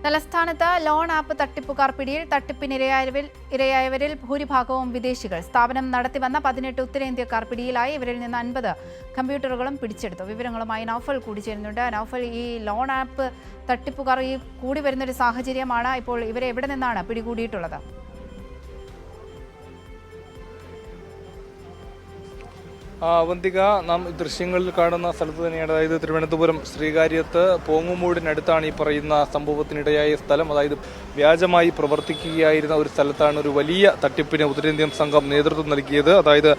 തലസ്ഥാനത്ത് loan app തട്ടിപ്പുകാർ പിടിയിൽ. തട്ടിപ്പിനിരയായവരിൽ ഭൂരിഭാഗവും വിദേശികൾ. സ്ഥാപനം നടത്തിവന്ന 18 ഉത്തരേന്ത്യക്കാർ പിടിയിലായി. ഇവരിൽ നിന്ന് 50 കമ്പ്യൂട്ടറുകളും പിടിച്ചെടുത്തു. വിവരങ്ങളുമായി നൗഫൽ കൂടി ചേരുന്നുണ്ട്. നൗഫൽ, ഈ ലോൺ ആപ്പ് തട്ടിപ്പുകാർ കൂടി വരുന്നൊരു സാഹചര്യമാണ്. ഇപ്പോൾ ഇവരെ എവിടെ നിന്നാണ് പിടികൂടിയിട്ടുള്ളത്? അവന്തിക, നാം ദൃശ്യങ്ങളിൽ കാണുന്ന സ്ഥലത്ത് തന്നെയാണ്, അതായത് തിരുവനന്തപുരം ശ്രീകാര്യത്ത് പോങ്ങുമൂടിനടുത്താണ് ഈ പറയുന്ന സംഭവത്തിനിടയായ സ്ഥലം. അതായത് വ്യാജമായി പ്രവർത്തിക്കുകയായിരുന്ന ഒരു സ്ഥലത്താണ് ഒരു വലിയ തട്ടിപ്പിന് ഉത്തരേന്ത്യൻ സംഘം നേതൃത്വം നൽകിയത്. അതായത്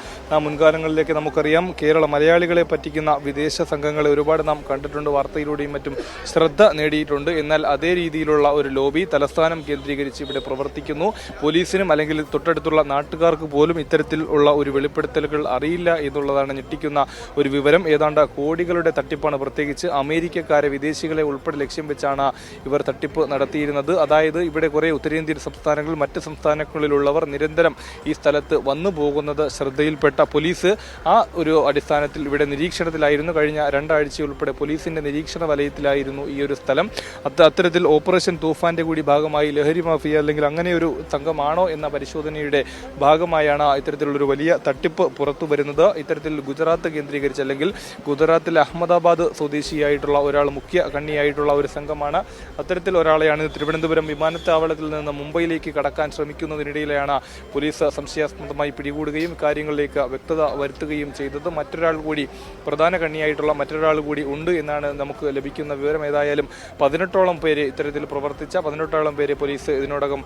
മുൻകാലങ്ങളിലേക്ക് നമുക്കറിയാം, കേരള മലയാളികളെ പറ്റിക്കുന്ന വിദേശ സംഘങ്ങളെ ഒരുപാട് നാം കണ്ടിട്ടുണ്ട്, വാർത്തയിലൂടെയും മറ്റും ശ്രദ്ധ നേടിയിട്ടുണ്ട്. എന്നാൽ അതേ രീതിയിലുള്ള ഒരു ലോബി തലസ്ഥാനം കേന്ദ്രീകരിച്ച് ഇവിടെ പ്രവർത്തിക്കുന്നു. പോലീസിനും അല്ലെങ്കിൽ തൊട്ടടുത്തുള്ള നാട്ടുകാർക്ക് പോലും ഇത്തരത്തിലുള്ള ഒരു വെളിപ്പെടുത്തലുകൾ അറിയില്ല എന്നുള്ളതാണ് ഞെട്ടിക്കുന്ന ഒരു വിവരം. ഏതാണ്ട് കോടികളുടെ തട്ടിപ്പാണ്. പ്രത്യേകിച്ച് അമേരിക്കക്കാരെ, വിദേശികളെ ഉൾപ്പെടെ ലക്ഷ്യം വെച്ചാണ് ഇവർ തട്ടിപ്പ് നടത്തിയിരുന്നത്. അതായത് ഇവിടെ കുറേ ഉത്തരേന്ത്യൻ സംസ്ഥാനങ്ങൾ, മറ്റ് സംസ്ഥാനങ്ങളിലുള്ളവർ നിരന്തരം ഈ സ്ഥലത്ത് വന്നു പോകുന്നത് ശ്രദ്ധയിൽപ്പെട്ട പോലീസ് ആ ഒരു അടിസ്ഥാനത്തിൽ ഇവിടെ നിരീക്ഷണത്തിലായിരുന്നു. കഴിഞ്ഞ 2 ആഴ്ചയുൾപ്പെടെ പോലീസിന്റെ നിരീക്ഷണ വലയത്തിലായിരുന്നു ഈ ഒരു സ്ഥലം. അത്തരത്തിൽ ഓപ്പറേഷൻ തൂഫാന്റെ കൂടി ഭാഗമായി ലഹരി മാഫിയ അല്ലെങ്കിൽ അങ്ങനെ ഒരു സംഘമാണോ എന്ന പരിശോധനയുടെ ഭാഗമായാണ് ഇത്തരത്തിലുള്ളൊരു വലിയ തട്ടിപ്പ് പുറത്തു വരുന്നത്. ഇത്തരത്തിൽ ഗുജറാത്ത് കേന്ദ്രീകരിച്ച് അല്ലെങ്കിൽ ഗുജറാത്തിലെ അഹമ്മദാബാദ് സ്വദേശിയായിട്ടുള്ള ഒരാൾ മുഖ്യ കണ്ണിയായിട്ടുള്ള ഒരു സംഘമാണ്. അത്തരത്തിൽ ഒരാളെയാണ് തിരുവനന്തപുരം വിമാനത്താവളത്തിൽ നിന്ന് മുംബൈയിലേക്ക് കടക്കാൻ ശ്രമിക്കുന്നതിനിടയിലാണ് പോലീസ് സംശയാസ്പദമായി പിടികൂടുകയും കാര്യങ്ങളിലേക്ക് വ്യക്തത വരുത്തുകയും ചെയ്തത്. മറ്റൊരാൾ കൂടി, പ്രധാന കണ്ണിയായിട്ടുള്ള മറ്റൊരാൾ കൂടി ഉണ്ട് എന്നാണ് നമുക്ക് ലഭിക്കുന്ന വിവരം. ഏതായാലും 18ഓളം പേര് ഇത്തരത്തിൽ പ്രവർത്തിച്ച 18ഓളം പേരെ പോലീസ് ഇതിനോടകം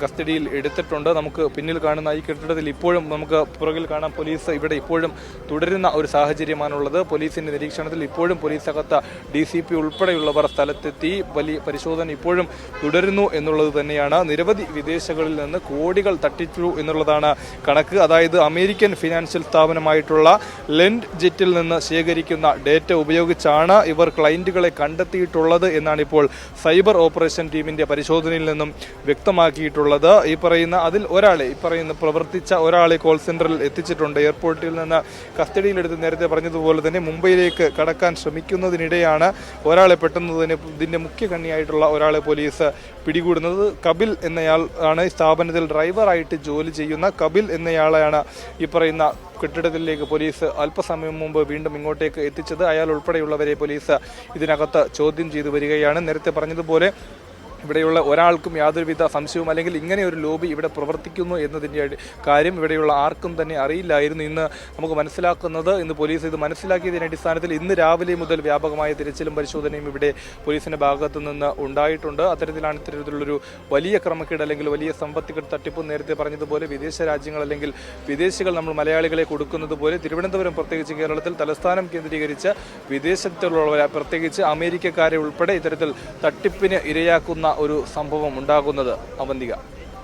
കസ്റ്റഡിയിൽ എടുത്തിട്ടുണ്ട്. നമുക്ക് പിന്നിൽ കാണുന്ന ഈ കെട്ടിടത്തിൽ ഇപ്പോഴും, നമുക്ക് പുറകിൽ കാണാം, പോലീസ് ഇവിടെ ഇപ്പോഴും തുടരുന്ന ഒരു സാഹചര്യമാണുള്ളത്. പോലീസിന്റെ നിരീക്ഷണത്തിൽ ഇപ്പോഴും പോലീസകത്ത് DCP ഉൾപ്പെടെയുള്ളവർ സ്ഥലത്തെത്തി വലിയ പരിശോധന ഇപ്പോഴും തുടരുന്നു എന്നുള്ളത് തന്നെയാണ്. നിരവധി വിദേശങ്ങളിൽ നിന്ന് കോടികൾ തട്ടിച്ചു എന്നുള്ളതാണ് കണക്ക്. അതായത് അമേരിക്കൻ ഫിനാൻഷ്യൽ സ്ഥാപനമായിട്ടുള്ള ലെൻഡ് ജെറ്റിൽ നിന്ന് ശേഖരിക്കുന്ന ഡേറ്റ ഉപയോഗിച്ചാണ് ഇവർ ക്ലയന്റുകളെ കണ്ടെത്തിയിട്ടുള്ളത് എന്നാണ് ഇപ്പോൾ സൈബർ ഓപ്പറേഷൻ ടീമിന്റെ പരിശോധനയിൽ നിന്നും വ്യക്തമാക്കിയിട്ടുള്ളത്. അതിൽ ഒരാളെ, പ്രവർത്തിച്ച ഒരാളെ കോൾ സെന്ററിൽ എത്തിച്ചിട്ടുണ്ട്. എയർപോർട്ടിൽ നിന്ന് കസ്റ്റഡിയിലെടുത്ത് നേരത്തെ പറഞ്ഞതുപോലെ തന്നെ മുംബൈയിലേക്ക് കടക്കാൻ ശ്രമിക്കുന്നതിനിടെയാണ് ഒരാളെ പെട്ടെന്ന് തന്നെ ഇതിന്റെ മുഖ്യ കണ്ണിയായിട്ടുള്ള ഒരാളെ പോലീസ് പിടികൂടുന്നത്. കപിൽ എന്നയാൾ ആണ് ഈ സ്ഥാപനത്തിൽ ഡ്രൈവറായിട്ട് ജോലി ചെയ്യുന്ന. കപിൽ എന്നയാളെയാണ് ഈ പറയുന്ന കെട്ടിടത്തിലേക്ക് പോലീസ് അല്പസമയം മുമ്പ് വീണ്ടും ഇങ്ങോട്ടേക്ക് എത്തിച്ചത്. അയാൾ ഉൾപ്പെടെയുള്ളവരെ പോലീസ് ഇതിനകത്ത് ചോദ്യം ചെയ്തു വരികയാണ്. നേരത്തെ പറഞ്ഞതുപോലെ ഇവിടെയുള്ള ഒരാൾക്കും യാതൊരുവിധ സംശയവും അല്ലെങ്കിൽ ഇങ്ങനെ ഒരു ലോബി ഇവിടെ പ്രവർത്തിക്കുന്നു എന്നതിൻ്റെ കാര്യം ഇവിടെയുള്ള ആർക്കും തന്നെ അറിയില്ലായിരുന്നു. ഇന്ന് നമുക്ക് മനസ്സിലാക്കുന്നത്, ഇന്ന് പോലീസ് ഇത് മനസ്സിലാക്കിയതിൻ്റെ അടിസ്ഥാനത്തിൽ ഇന്ന് രാവിലെ മുതൽ വ്യാപകമായ തിരച്ചിലും പരിശോധനയും ഇവിടെ പോലീസിന്റെ ഭാഗത്തു നിന്ന് ഉണ്ടായിട്ടുണ്ട്. അത്തരത്തിലാണ് ഇത്തരത്തിലുള്ളൊരു വലിയ ക്രമക്കേട് അല്ലെങ്കിൽ വലിയ സാമ്പത്തിക തട്ടിപ്പ്, നേരത്തെ പറഞ്ഞതുപോലെ വിദേശ രാജ്യങ്ങൾ അല്ലെങ്കിൽ വിദേശികൾ നമ്മൾ മലയാളികളെ കൊടുക്കുന്നത് പോലെ തിരുവനന്തപുരം, പ്രത്യേകിച്ച് കേരളത്തിൽ തലസ്ഥാനം കേന്ദ്രീകരിച്ച് വിദേശത്തുള്ളവരെ, പ്രത്യേകിച്ച് അമേരിക്കക്കാരെ ഉൾപ്പെടെ ഇത്തരത്തിൽ തട്ടിപ്പിന് ഇരയാക്കുന്ന ഒരു സംഭവം ഉണ്ടാകുന്നത്. അവന്തിക.